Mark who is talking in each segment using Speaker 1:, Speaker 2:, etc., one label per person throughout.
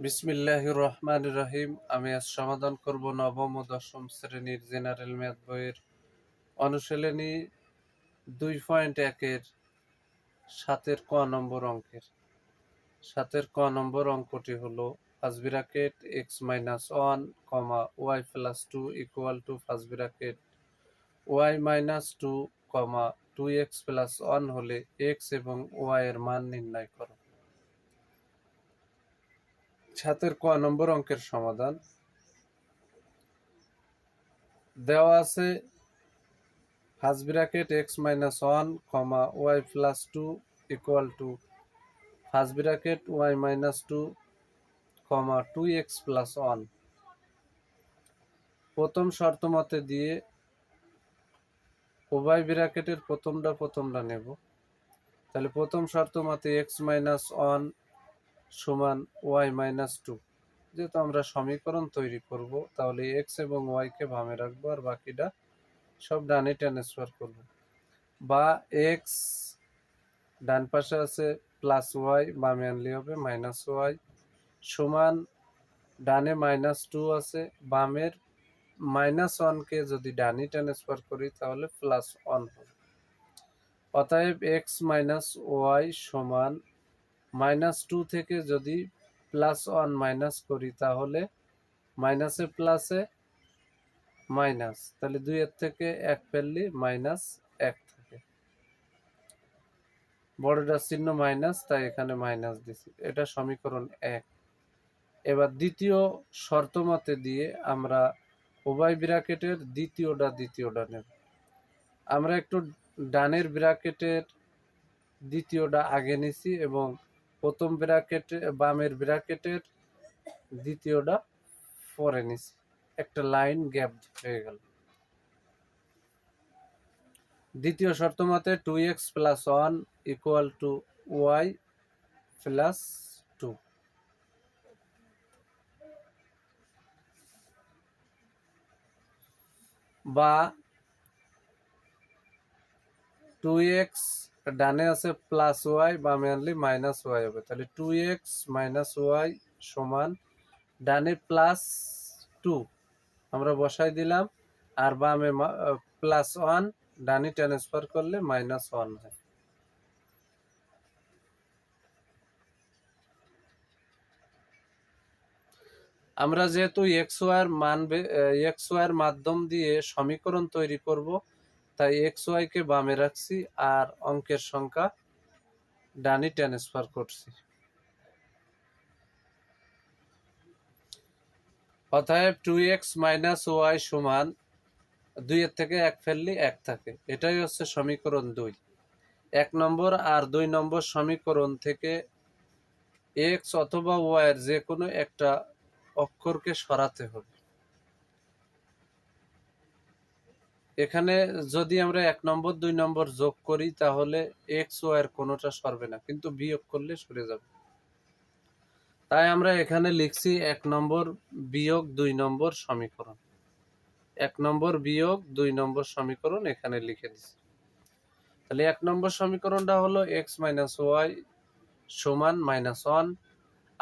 Speaker 1: বিসমিল্লাহির রহমানির রহিম। আমি আজ সমাধান করব নবম ও দশম শ্রেণীর জেনারেল ম্যাথ বইয়ের অনুশীলনী 2.1 এর 7-এর ক নম্বর অঙ্কের। 7-এর ক নম্বর অঙ্কটি হলো first bracket x-1, y+2 equal to first bracket y-2, 2x+1 হলে x এবং y এর মান নির্ণয় করো। 7-এর ক নম্বর অঙ্কের সমাধান দেওয়া আছে first bracket x-1, y+2 equal to first bracket y-2, 2x+1। প্রথম শর্ত মতে দিয়ে উভয় ব্র্যাকেটের প্রথমটা নেব। তাহলে প্রথম শর্ত মতে x-1 সমান y-2, যেহেতু আমরা সমীকরণ তৈরি করব তাহলে x এবং y কে বামে রাখবো আর বাকিটা সব ডানে ট্রান্সফার করব। বা x ডান পাশে আছে প্লাস ওয়াই, বামে আনলে হবে মাইনাস ওয়াই, সমান ডানে -2 আছে, বামের -1কে যদি ডানে ট্রান্সফার করি তাহলে +1 হবে। অতএব x মাইনাস ওয়াই সমান -2 থেকে যদি +1 মাইনাস করি তাহলে মাইনাসে প্লাসে মাইনাস, তাহলে 2 এর থেকে 1 ফেললে -1 থাকে। বড়টার চিহ্ন মাইনাস, তাই এখানে মাইনাস দিছি। এটা সমীকরণ 1। এবার দ্বিতীয় শর্ত মতে দিয়ে আমরা উভয় ব্র্যাকেটের দ্বিতীয়টা নেব। আমরা একটু ডানের ব্র্যাকেটের দ্বিতীয়টা আগে নিছি এবং প্রথম ব্র্যাকেটে বামের ব্র্যাকেটের দ্বিতীয়টা পরে নিছি, একটা লাইন গ্যাপ হয়ে গেল। দ্বিতীয় শর্ত মতে 2x+1 ইকুয়াল টু y+2। বা 2x ডানে আছে প্লাস ওয়াই, বামে আনলে মাইনাস ওয়াই হবে। তাহলে 2x মাইনাস ওয়াই সমান ডানে +2 আমরা বসাই দিলাম, আর বামে +1, ডানে ট্রান্সফার করলে -1 হয়। আমরা যেহেতু এক্স ওয়াই এর মাধ্যম দিয়ে সমীকরণ তৈরি করব, তাই এক্স ওয়াই কে বামে রাখছি আর অঙ্কের সংখ্যা ডানে ট্রান্সফার করছি। অতএব 2x মাইনাস ওয়াই সমান 2 এর থেকে 1 ফেললে 1 থাকে। এটাই হচ্ছে সমীকরণ 2। 1 নম্বর আর 2 নম্বর সমীকরণ থেকে x অথবা y এর যে কোনো একটা অক্ষরকে সরাতে হবে। এখানে যদি আমরা 1 নম্বর 2 নম্বর যোগ করি তাহলে x y এর কোনোটা সরবে না, কিন্তু বিয়োগ করলে সরে যাবে। তাই আমরা এখানে লিখছি 1 নম্বর বিয়োগ 2 নম্বর সমীকরণ। 1 নম্বর বিয়োগ 2 নম্বর সমীকরণ এখানে লিখে দিচ্ছি। তাহলে 1 নম্বর সমীকরণটা হলো x মাইনাস ওয়াই সমান -1,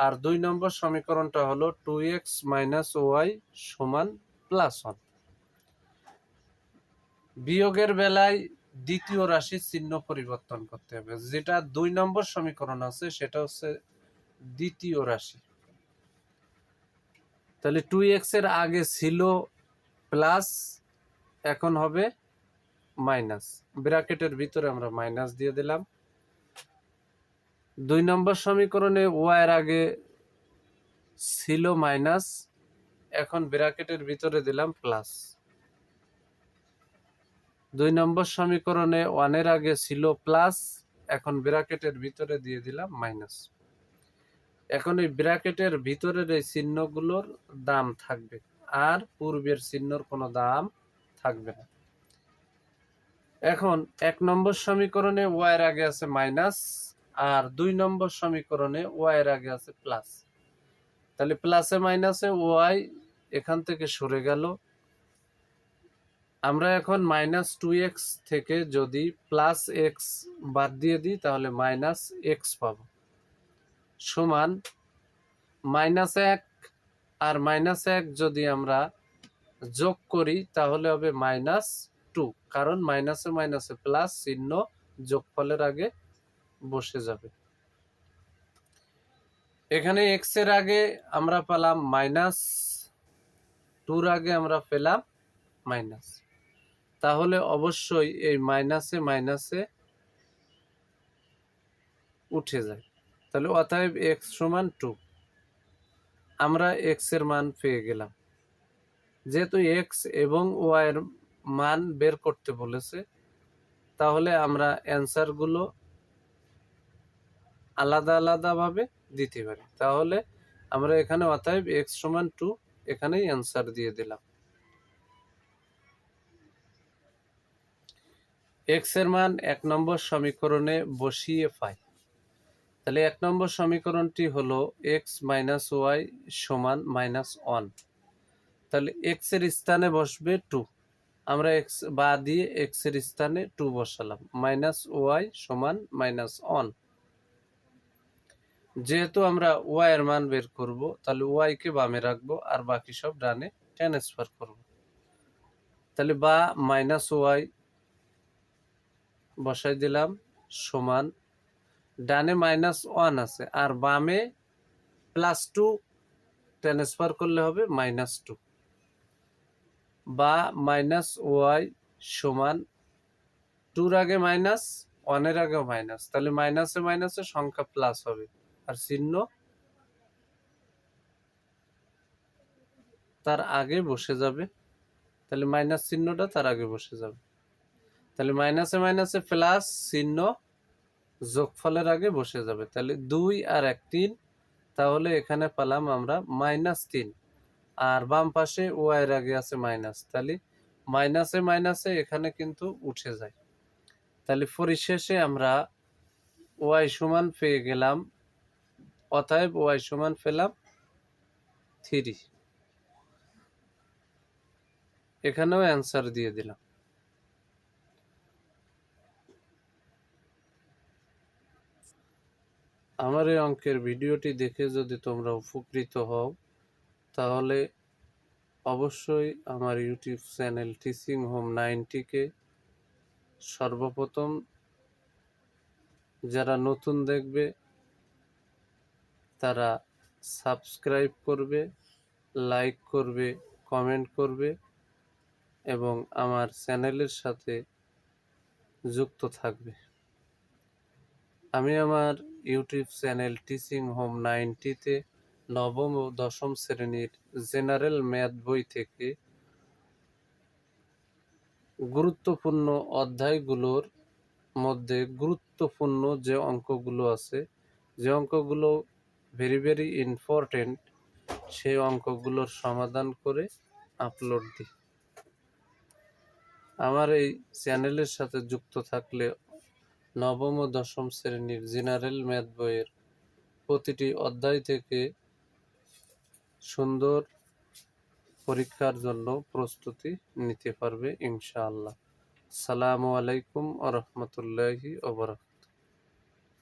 Speaker 1: আর 2 নম্বর সমীকরণটা হলো 2x মাইনাস ওয়াই সমান +1। বিয়োগের বেলায় দ্বিতীয় রাশির চিহ্ন পরিবর্তন করতে হবে। যেটা 2 নম্বর সমীকরণ আছে সেটা হচ্ছে দ্বিতীয় রাশি। তাহলে 2x এর আগে ছিল প্লাস, এখন হবে মাইনাস। ব্র্যাকেটের ভিতরে আমরা মাইনাস দিয়ে দিলাম। 2 নম্বর সমীকরণে y এর আগে ছিল মাইনাস, এখন ব্র্যাকেটের ভিতরে দিলাম প্লাস। 2 নম্বর সমীকরণে 1 এর আগে ছিল প্লাস, এখন ব্র্যাকেটের ভিতরে দিয়ে দিলাম মাইনাস। এখন এই ব্র্যাকেটের ভিতরের এই চিহ্নগুলোর দাম থাকবে, আর পূর্বের চিহ্নর কোনো দাম থাকবে না। এখন 1 নম্বর সমীকরণে y এর আগে আছে মাইনাস, আর 2 নম্বর সমীকরণে y এর আগে আছে প্লাস। তাহলে প্লাসে মাইনাসে y এখান থেকে সরে গেল। আমরা এখন -2x থেকে যদি +x বাদ দিয়ে দিই তাহলে -x পাবো, সমান -1 আর -1 যদি আমরা যোগ করি তাহলে হবে -2, কারণ মাইনাসে মাইনাসে প্লাস চিহ্ন যোগফলের আগে বসে যাবে। এখানে এক্স এর আগে আমরা পেলাম -2, আগে আমরা পেলাম মাইনাস, তাহলে অবশ্যই এই মাইনাসে মাইনাসে উঠে যায়। তাহলে অতএব এক্স সমান 2, আমরা এক্স এর মান পেয়ে গেলাম। যেহেতু এক্স এবং ওয়াই এর মান বের করতে বলেছে, তাহলে আমরা অ্যান্সারগুলো আলাদা আলাদাভাবে দিতে পারি। তাহলে আমরা এখানে অতএব এক্স সমান 2 এখানেই অ্যান্সার দিয়ে দিলাম। এক্স এর মান 1 নম্বর সমীকরণে বসিয়ে পাই। তাহলে 1 নম্বর সমীকরণটি হলো এক্স মাইনাস ওয়াই সমান -1। তাহলে এক্স এর স্থানে বসবে 2, আমরা এক্স বা দিয়ে এক্স এর স্থানে 2 বসালাম, -y সমান -1। যেহেতু আমরা ওয়াই এর মান বের করব, তাহলে ওয়াই কে বামে রাখবো আর বাকি সব ডানে ট্রান্সফার করব। তাহলে বা -y বসাই দিলাম সমান, ডানে -1 আছে আর বামে +2 ট্রান্সফার করলে হবে -2, বা -y সমান 2 এর আগে মাইনাস, 1 এর আগেও মাইনাস, তাহলে মাইনাসে মাইনাসে সংখ্যা প্লাস হবে আর চিহ্ন তার আগে বসে যাবে। তাহলে মাইনাস চিহ্নটা তার আগে বসে যাবে। তাহলে মাইনাসে মাইনাসে প্লাস চিহ্ন যোগফলের আগে বসে যাবে। তাহলে 2 আর 1 3, তাহলে এখানে পেলাম আমরা -3, আর বাম পাশে ওয়াই এর আগে আছে মাইনাস, তাহলে মাইনাসে মাইনাসে এখানে কিন্তু উঠে যায়। তাহলে পরিশেষে আমরা ওয়াই সমান পেয়ে গেলাম, অতএব ওয়াই সমান পেলাম 3। এখানেও অ্যান্সার দিয়ে দিলাম। আমার এই অঙ্কের ভিডিওটি দেখে যদি তোমরা উপকৃত হও, তাহলে অবশ্যই আমার ইউটিউব চ্যানেল টিচিং হোম 90-কে সর্বপ্রথম যারা নতুন দেখবে তারা সাবস্ক্রাইব করবে, লাইক করবে, কমেন্ট করবে এবং আমার চ্যানেলের সাথে যুক্ত থাকবে। আমি আমার ইউটিউব চ্যানেল টিচিং হোম 90-তে নবম ও দশম শ্রেণীর জেনারেল ম্যাথ বই থেকে গুরুত্বপূর্ণ অধ্যায়গুলোর মধ্যে গুরুত্বপূর্ণ যে অঙ্কগুলো আছে, যে অঙ্কগুলো ভেরি ইম্পর্টেন্ট, সেই অঙ্কগুলোর সমাধান করে আপলোড দিই। আমার এই চ্যানেলের সাথে যুক্ত থাকলে নবম ও দশম শ্রেণীর জেনারেল ম্যাথ বইয়ের প্রতিটি অধ্যায় থেকে সুন্দর পরীক্ষার জন্য প্রস্তুতি নিতে পারবে ইনশাআল্লাহ। আসসালামু আলাইকুম ওয়া রাহমাতুল্লাহি ওয়া বারাকাতুহু।